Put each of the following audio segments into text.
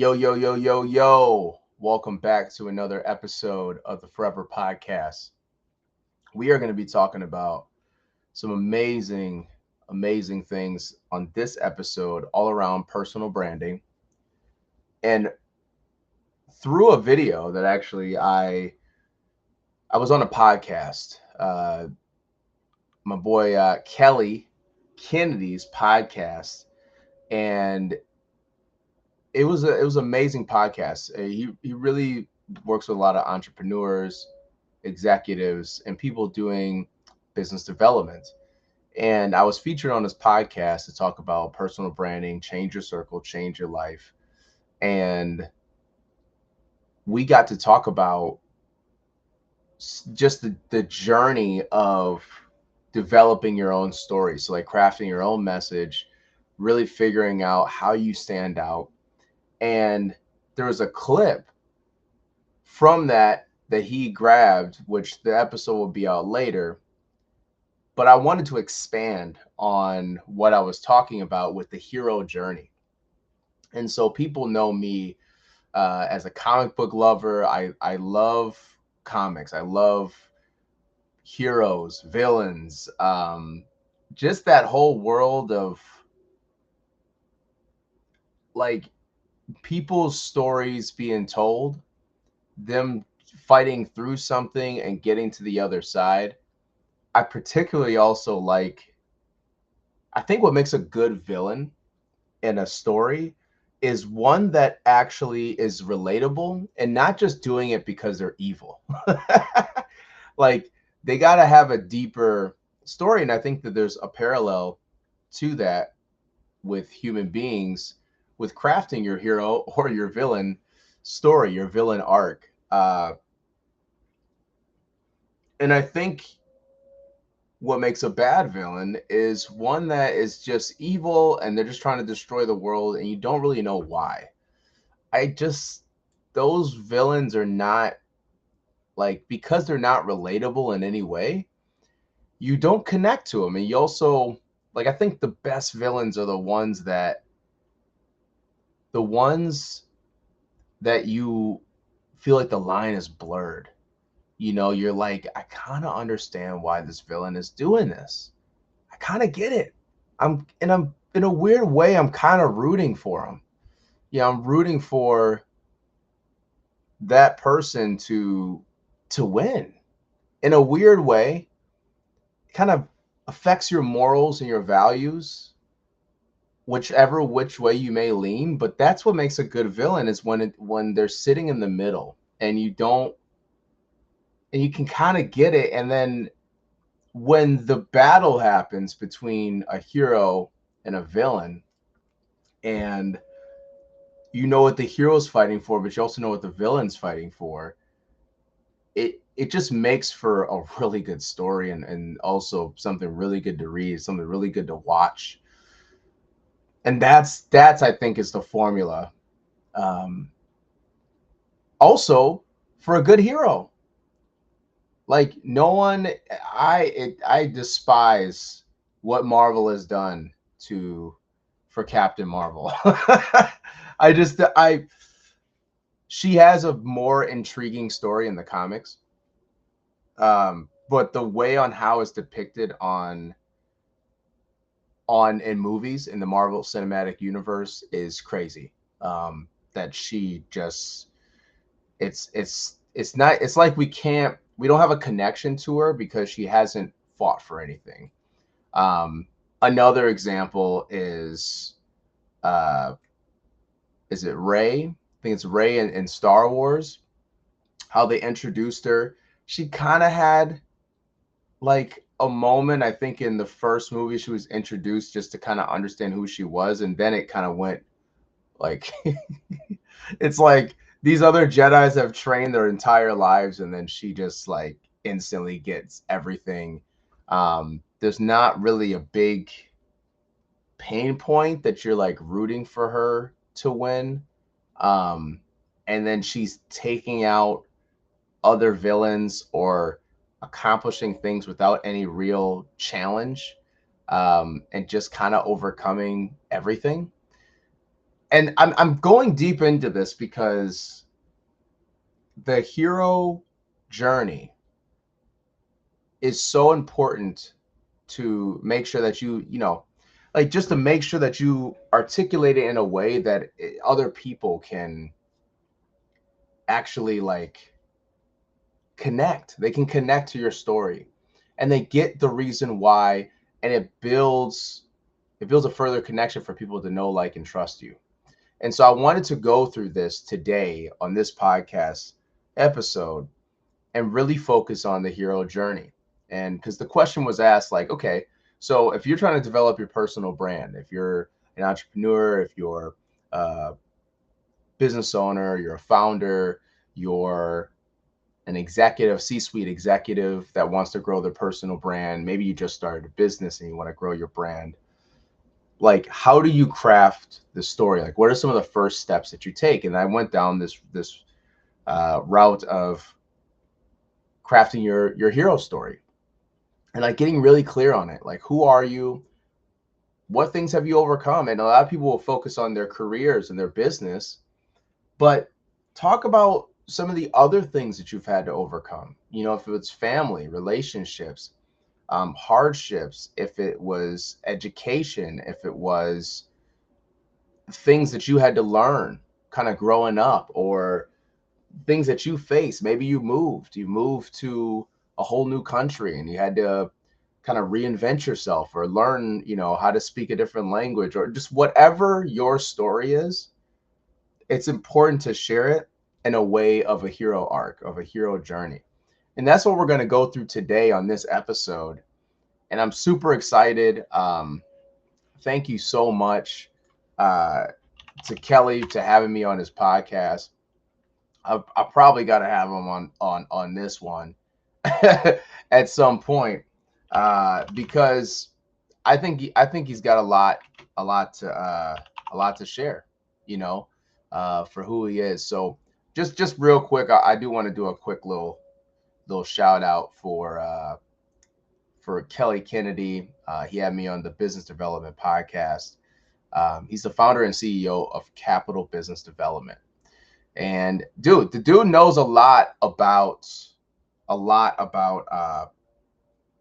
Yo, yo, yo, yo, yo. Welcome back to another episode of the Foureva Podcast. We are going to be talking about some amazing things on this episode all around personal branding. And through a video that actually I was on a podcast, my boy Kelly Kennedy's podcast, and it was an amazing podcast. He really works with a lot of entrepreneurs, executives, and people doing business development. And I was featured on this podcast to talk about personal branding, change your circle, change your life. And we got to talk about just the journey of developing your own story. So, like crafting your own message, really figuring out how you stand out. And there was a clip from that he grabbed, which the episode will be out later. But I wanted to expand on what I was talking about with the hero journey. And so people know me as a comic book lover. I love comics. I love heroes, villains, just that whole world of like people's stories being told, them fighting through something and getting to the other side. I particularly also like, I think what makes a good villain in a story is one that actually is relatable and not just doing it because they're evil. Like they got to have a deeper story. And I think that there's a parallel to that with human beings, with crafting your hero or your villain story, your villain arc. And I think what makes a bad villain is one that is just evil and they're just trying to destroy the world and you don't really know why. I just, those villains are not like, because they're not relatable in any way, you don't connect to them. And you also, like, I think the best villains are the ones that you feel like the line is blurred. You know, you're like, I kind of understand why this villain is doing this. I kind of get it. I'm in a weird way, I'm kind of rooting for him. Yeah, I'm rooting for that person to win. In a weird way, it kind of affects your morals and your values, which way you may lean. But that's what makes a good villain is when they're sitting in the middle and you can kind of get it. And then when the battle happens between a hero and a villain, and you know what the hero's fighting for, but you also know what the villain's fighting for, it just makes for a really good story and also something really good to read, something really good to watch. And that's I think is the formula. Um, Also for a good hero. Like no one, I despise what Marvel has done to for Captain Marvel. I just I She has a more intriguing story in the comics. But the way on how it's depicted on in movies in the Marvel Cinematic Universe is crazy. That she just it's not, it's like we don't have a connection to her because she hasn't fought for anything. Um, Another example uh is it Ray? I think it's Ray in Star Wars. How they introduced her. She kind of had like a moment, I think, in the first movie she was introduced just to kind of understand who she was, and then it kind of went like it's like these other Jedis have trained their entire lives, and then she just like instantly gets everything. There's not really a big pain point that you're like rooting for her to win. Um, and then she's taking out other villains or accomplishing things without any real challenge, and just kind of overcoming everything. And I'm going deep into this because the hero journey is so important to make sure that like just to make sure that you articulate it in a way that other people can actually like connect. They can connect to your story and they get the reason why, and it builds a further connection for people to know, like, and trust you. And so I wanted to go through this today on this podcast episode and really focus on the hero journey. And because the question was asked, like, okay, so if you're trying to develop your personal brand, if you're an entrepreneur, if you're a business owner, you're a founder, you're an executive, C-suite executive that wants to grow their personal brand, maybe you just started a business and you want to grow your brand, like, how do you craft the story? Like, what are some of the first steps that you take? And I went down this route of crafting your hero story and like getting really clear on it. Like, who are you? What things have you overcome? And a lot of people will focus on their careers and their business, but talk about some of the other things that you've had to overcome. You know, if it's family, relationships, hardships, if it was education, if it was things that you had to learn kind of growing up, or things that you face. Maybe you moved to a whole new country and you had to kind of reinvent yourself or learn, how to speak a different language, or just whatever your story is. It's important to share it in a way of a hero arc, of a hero journey. And that's what we're going to go through today on this episode. And I'm super excited. Thank you so much uh, to Kelly to having me on his podcast. I probably got to have him on this one at some point, because I think he's got a lot to share, you know, for who he is. So just real quick, I do want to do a quick little shout out for Kelly Kennedy. He had me on the Business Development Podcast. He's the founder and CEO of Capital Business Development. And the dude knows a lot about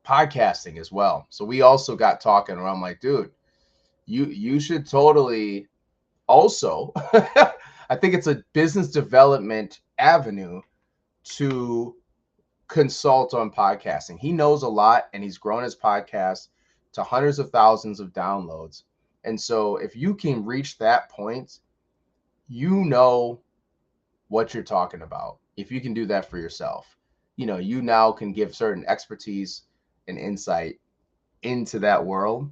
podcasting as well. So we also got talking, and I'm like, dude, you should totally also I think it's a business development avenue to consult on podcasting. He knows a lot and he's grown his podcast to hundreds of thousands of downloads. And so if you can reach that point, you know what you're talking about. If you can do that for yourself, you now can give certain expertise and insight into that world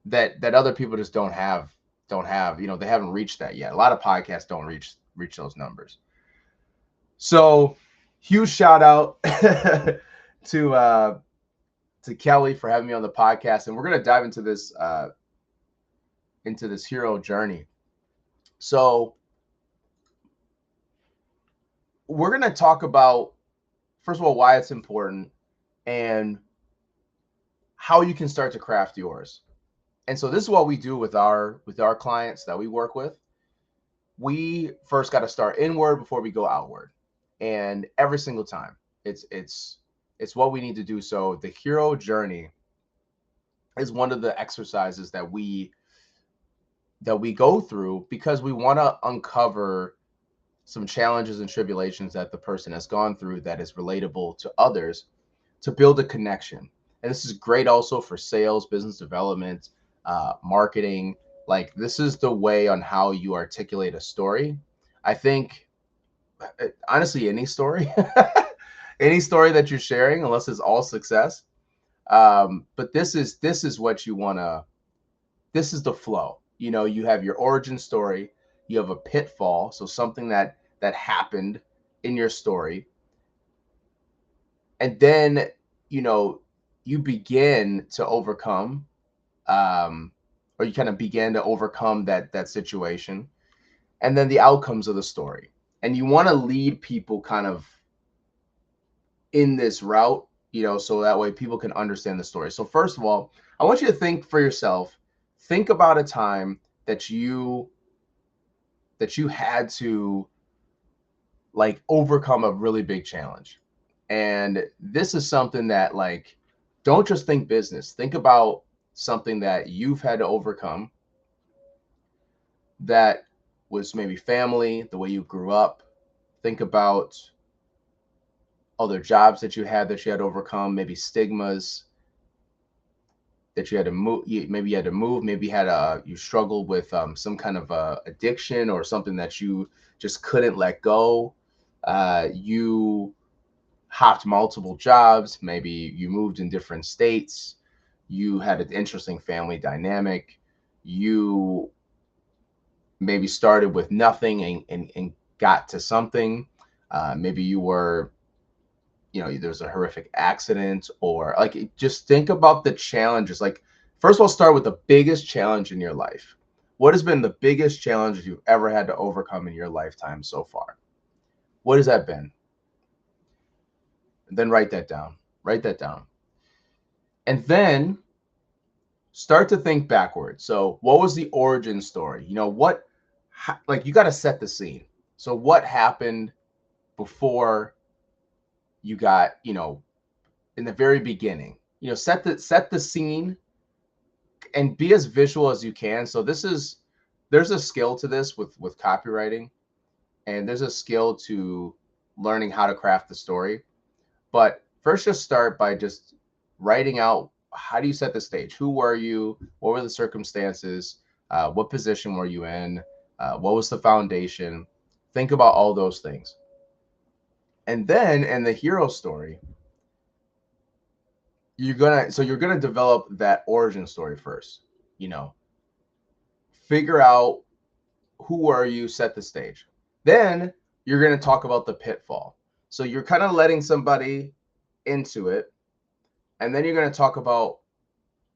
that other people just don't have. They haven't reached that yet. A lot of podcasts don't reach those numbers. So huge shout out to Kelly for having me on the podcast, and we're going to dive into this hero journey. So we're going to talk about, first of all, why it's important and how you can start to craft yours. And so this is what we do with our clients that we work with. We first got to start inward before we go outward. And every single time, it's what we need to do. So the hero journey is one of the exercises that we go through because we want to uncover some challenges and tribulations that the person has gone through that is relatable to others, to build a connection. And this is great also for sales, business development, marketing. Like, this is the way on how you articulate a story. I think, honestly, any story, any story that you're sharing, unless it's all success. But this is what you want to, this is the flow. You have your origin story, you have a pitfall, so something that happened in your story, and then you begin to overcome, or you kind of begin to overcome that situation, and then the outcomes of the story. And you want to lead people kind of in this route, so that way people can understand the story. So first of all, I want you to think for yourself. Think about a time that you had to like overcome a really big challenge. And this is something that, like, don't just think business. Think about something that you've had to overcome that was maybe family, the way you grew up. Think about other jobs that you had to overcome, maybe stigmas that you had to move. Maybe you had to move. Maybe you struggled with some kind of addiction or something that you just couldn't let go. You hopped multiple jobs. Maybe you moved in different states. You had an interesting family dynamic. You maybe started with nothing and got to something. Maybe you were, there's a horrific accident, or like, just think about the challenges. Like, first of all, start with the biggest challenge in your life. What has been the biggest challenge you've ever had to overcome in your lifetime so far? What has that been? And then write that down. Write that down. And then start to think backwards. So what was the origin story? Like, you got to set the scene. So what happened before you got, in the very beginning? Set the scene and be as visual as you can. So there's a skill to this with copywriting, and there's a skill to learning how to craft the story. But first, just start by just writing out, how do you set the stage? Who were you? What were the circumstances? What position were you in? What was the foundation? Think about all those things. And then in the hero story, you're gonna develop that origin story first. Figure out who are you, set the stage. Then you're gonna talk about the pitfall. So you're kind of letting somebody into it, and then you're gonna talk about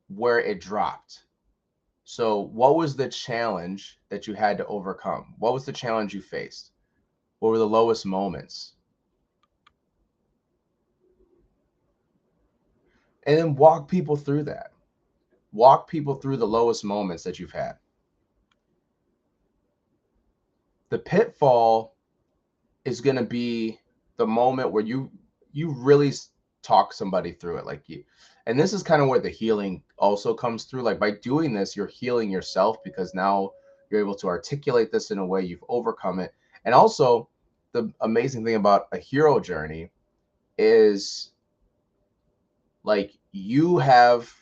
where it dropped. So what was the challenge that you had to overcome? What was the challenge you faced? What were the lowest moments? And then walk people through that. Walk people through the lowest moments that you've had. The pitfall is going to be the moment where you really talk somebody through it. And this is kind of where the healing also comes through. Like, by doing this, you're healing yourself, because now you're able to articulate this in a way you've overcome it. And also, the amazing thing about a hero journey is, like, you have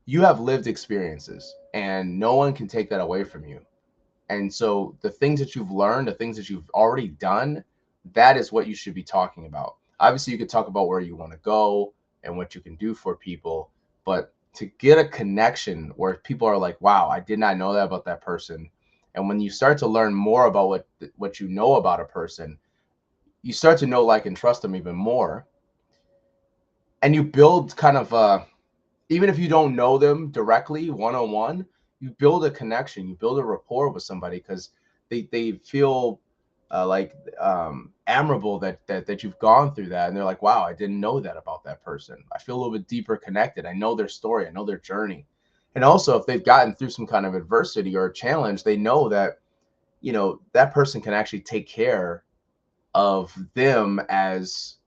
lived experiences, and no one can take that away from you. And so the things that you've learned, the things that you've already done, that is what you should be talking about. Obviously, you could talk about where you want to go and what you can do for people, but to get a connection where people are like, wow, I did not know that about that person. And when you start to learn more about what you know about a person, you start to know, like, and trust them even more. And you build kind of even if you don't know them directly one-on-one, you build a connection, you build a rapport with somebody, because they feel admirable that you've gone through that, and they're like, wow, I didn't know that about that person. I feel a little bit deeper connected. I know their story, I know their journey. And also, if they've gotten through some kind of adversity or a challenge, they know that that person can actually take care of them, as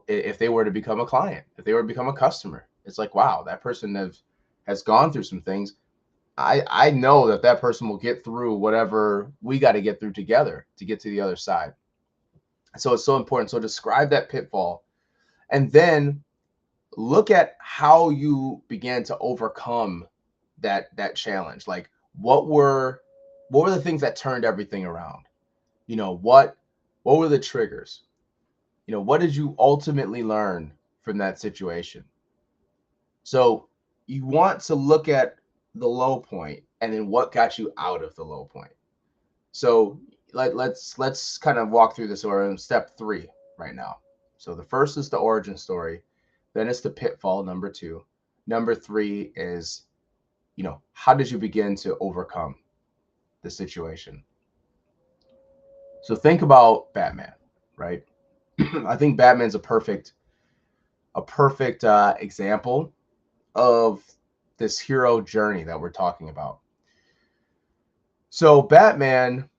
if they were to become a client, if they were to become a customer. It's like, wow, that person has gone through some things. I know that person will get through whatever we got to get through together to get to the other side. So it's so important. So describe that pitfall, and then look at how you began to overcome that challenge. Like, what were the things that turned everything around? What were the triggers? What did you ultimately learn from that situation? So you want to look at the low point, and then what got you out of the low point. So let's kind of walk through this. We're in step 3 right now. So the first is the origin story, then it's the pitfall, number 2. Number 3 is, how did you begin to overcome the situation? So think about Batman, right? I think Batman's a perfect example of this hero journey that we're talking about. So Batman,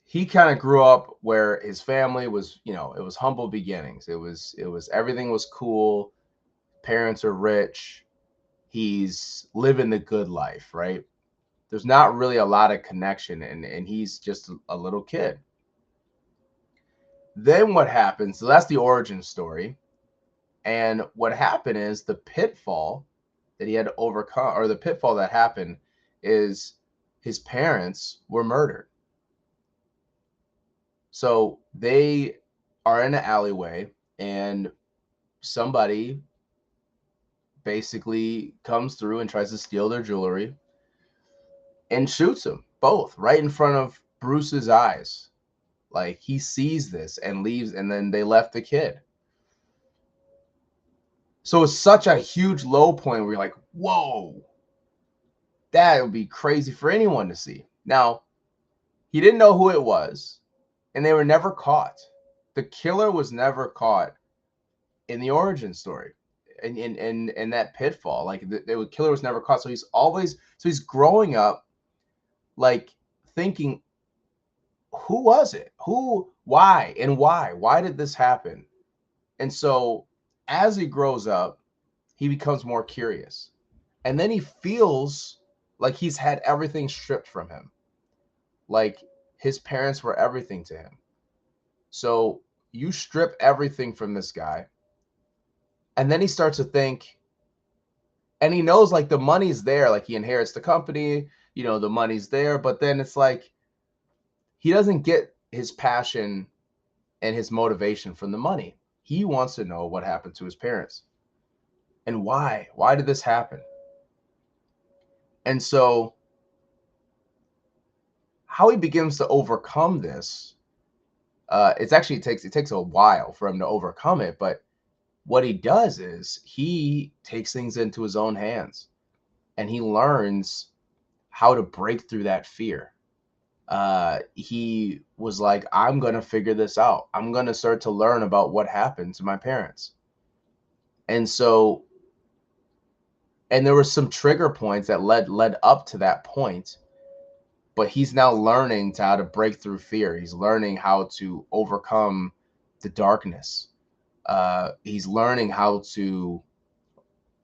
he kind of grew up where his family was, it was humble beginnings. It was everything was cool. Parents are rich. He's living the good life, right? There's not really a lot of connection, and he's just a little kid. Then what happens? So that's the origin story. And what happened is the pitfall that he had to overcome, or the pitfall that happened, is his parents were murdered. So they are in an alleyway, and somebody basically comes through and tries to steal their jewelry and shoots them both right in front of Bruce's eyes. Like, he sees this and leaves, and then they left the kid. So it's such a huge low point where you're like, whoa, that would be crazy for anyone to see. Now, he didn't know who it was, and they were never caught. The killer was never caught in the origin story, in that pitfall. Like, the killer was never caught. So he's growing up, like, thinking, who was it? Why did this happen? And so as he grows up, he becomes more curious. And then he feels like he's had everything stripped from him. Like, his parents were everything to him. So you strip everything from this guy. And then he starts to think, and he knows, like, the money's there. Like, he inherits the company, the money's there. But then it's like, he doesn't get his passion and his motivation from the money. He wants to know what happened to his parents and why. Why did this happen? And so how he begins to overcome this, it takes a while for him to overcome it. But what he does is he takes things into his own hands, and he learns how to break through that fear. He was like, I'm going to figure this out. I'm going to start to learn about what happened to my parents. And so, and there were some trigger points that led up to that point, but he's now learning how to break through fear. He's learning how to overcome the darkness. He's learning how to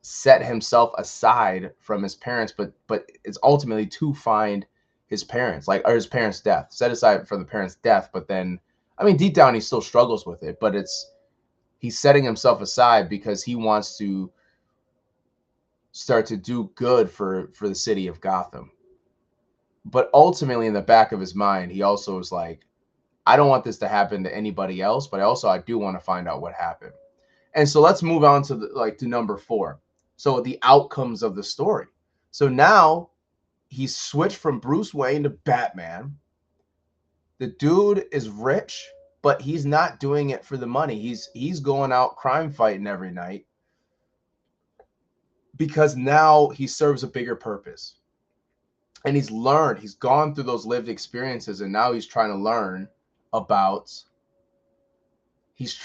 set himself aside from his parents, but it's ultimately to find his parents, or his parents' death, set aside for the parents' death. But then, I mean, deep down, he still struggles with it, but he's setting himself aside because he wants to start to do good for the city of Gotham. But ultimately, in the back of his mind, he also is like, I don't want this to happen to anybody else, but I do want to find out what happened. And so let's move on to to number 4. So the outcomes of the story. So now he's switched from Bruce Wayne to Batman. The dude is rich, but he's not doing it for the money. He's going out crime fighting every night because now he serves a bigger purpose. And he's gone through those lived experiences, and now he's trying to learn about he's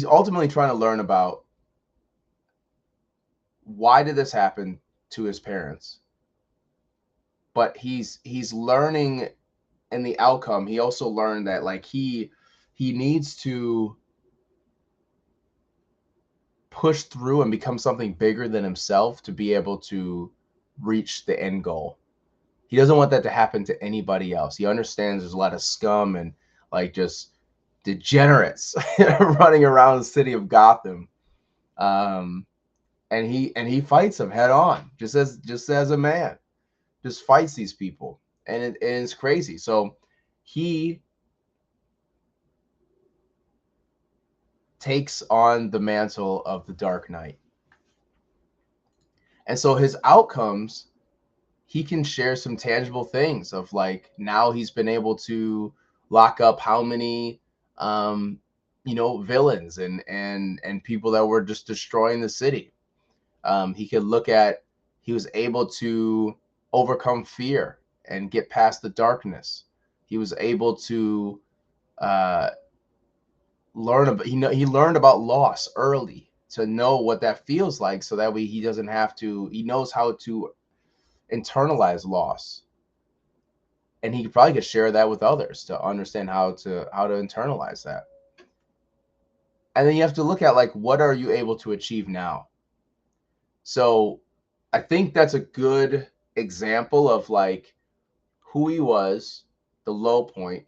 ultimately trying to learn about why did this happen to his parents. But he's learning in the outcome. He also learned that, like, he needs to push through and become something bigger than himself to be able to reach the end goal. He doesn't want that to happen to anybody else. He understands there's a lot of scum and, like, just degenerates running around the city of Gotham. And he fights them head on, just as a man, just fights these people. And it's crazy. So he takes on the mantle of the Dark Knight. And so his outcomes, he can share some tangible things of, like, now he's been able to lock up how many villains and people that were just destroying the city. He was able to overcome fear and get past the darkness. He was able to learn about he learned about loss early to know what that feels like, so that way he doesn't have to. He knows how to internalize loss, and he probably could share that with others to understand how to internalize that. And then you have to look at, like, what are you able to achieve now? So I think that's a good example of, like, who he was, the low point,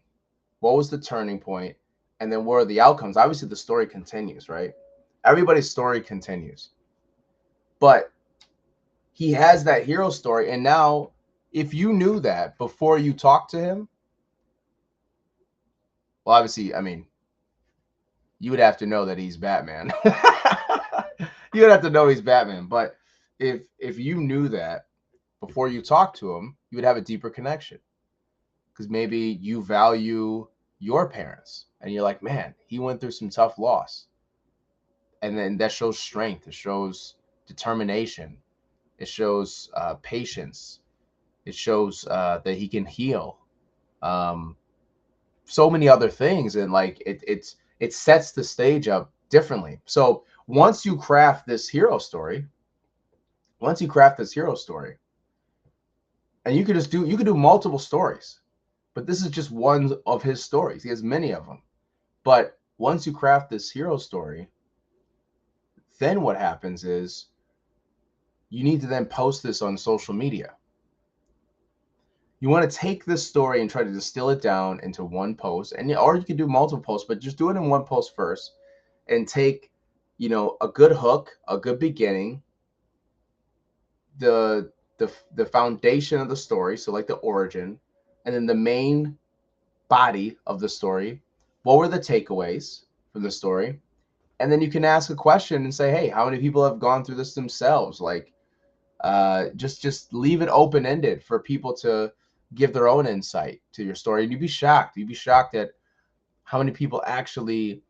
what was the turning point, and then what are the outcomes. Obviously the story continues, right? Everybody's story continues, but he has that hero story. And now, if you knew that before you talked to him, well, obviously, I mean, you would have to know that he's Batman. You would have to know he's Batman. But if you knew that before you talked to him, you would have a deeper connection, because maybe you value your parents and you're like, man, he went through some tough loss. And then that shows strength. It shows determination. It shows patience. It shows that he can heal. Um, so many other things, and like it sets the stage up differently. So once you craft this hero story, and you could do multiple stories, but this is just one of his stories. He has many of them. But once you craft this hero story, then what happens is you need to then post this on social media. You want to take this story and try to distill it down into one post, and or you can do multiple posts, but just do it in one post first, and take, a good hook, a good beginning, the foundation of the story, so like the origin, and then the main body of the story. What were the takeaways from the story? And then you can ask a question and say, hey, how many people have gone through this themselves? Like, just leave it open-ended for people to give their own insight to your story. And you'd be shocked at how many people actually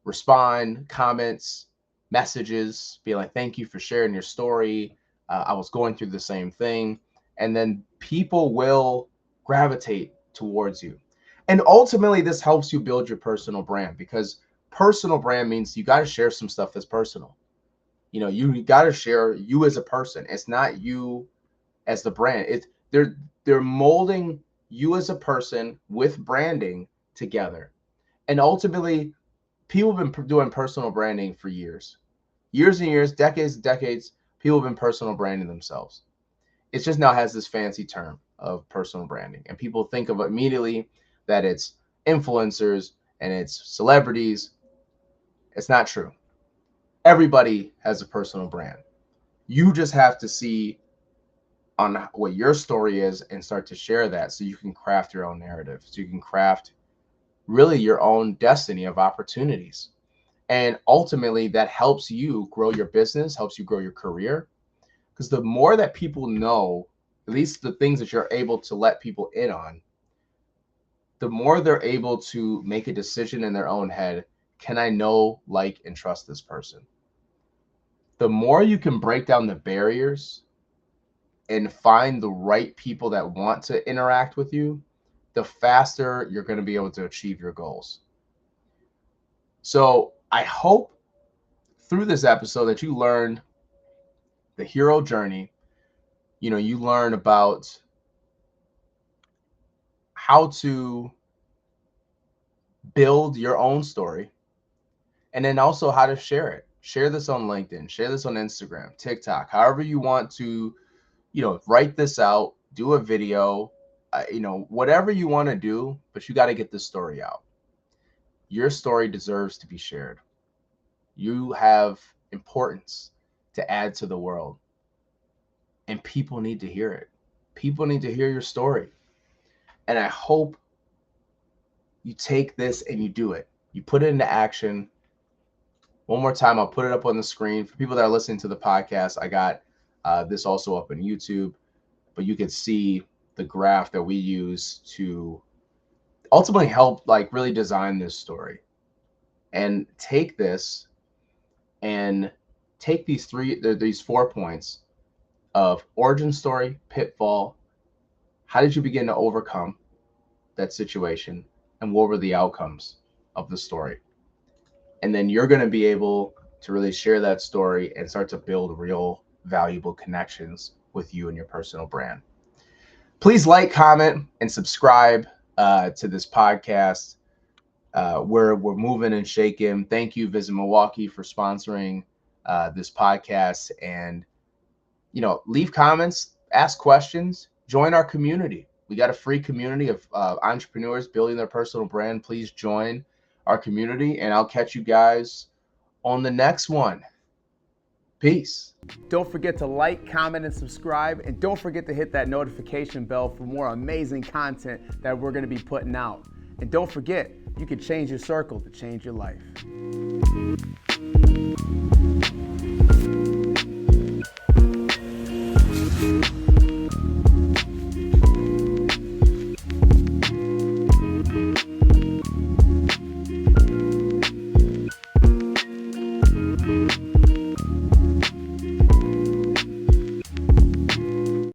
respond, comments, messages, be like, thank you for sharing your story. I was going through the same thing. And then people will gravitate towards you. And ultimately, this helps you build your personal brand, because personal brand means you got to share some stuff that's personal. You got to share you as a person. It's not you as the brand. They're molding you as a person with branding together. And ultimately, people have been doing personal branding for years and years, decades and decades. People have been personal branding themselves. It just now has this fancy term of personal branding, and people think of immediately that it's influencers and it's celebrities. It's not true. Everybody has a personal brand. You just have to see on what your story is and start to share that, so you can craft your own narrative, so you can craft really your own destiny of opportunities. And ultimately, that helps you grow your business, helps you grow your career, because the more that people know, at least the things that you're able to let people in on, the more they're able to make a decision in their own head. Can I know, like, and trust this person? The more you can break down the barriers and find the right people that want to interact with you, the faster you're going to be able to achieve your goals. So I hope through this episode that you learned the hero journey. You learn about how to build your own story, and then also how to share it. Share this on LinkedIn, share this on Instagram, TikTok, however you want to, write this out, do a video, whatever you want to do, but you got to get this story out. Your story deserves to be shared. You have importance to add to the world, and people need to hear it. People need to hear your story. And I hope you take this and you do it. You put it into action. One more time, I'll put it up on the screen. For people that are listening to the podcast, I got this also up on YouTube, but you can see the graph that we use to ultimately help, like, really design this story. And take this and take these 4 points of origin story, pitfall, how did you begin to overcome that situation, and what were the outcomes of the story? And then you're going to be able to really share that story and start to build real valuable connections with you and your personal brand. Please like, comment, and subscribe to this podcast. We're moving and shaking. Thank you, Visit Milwaukee, for sponsoring this podcast. And, leave comments, ask questions, join our community. We got a free community of entrepreneurs building their personal brand. Please join our community, and I'll catch you guys on the next one. Peace. Don't forget to like, comment, and subscribe. And don't forget to hit that notification bell for more amazing content that we're going to be putting out. And don't forget, you can change your circle to change your life.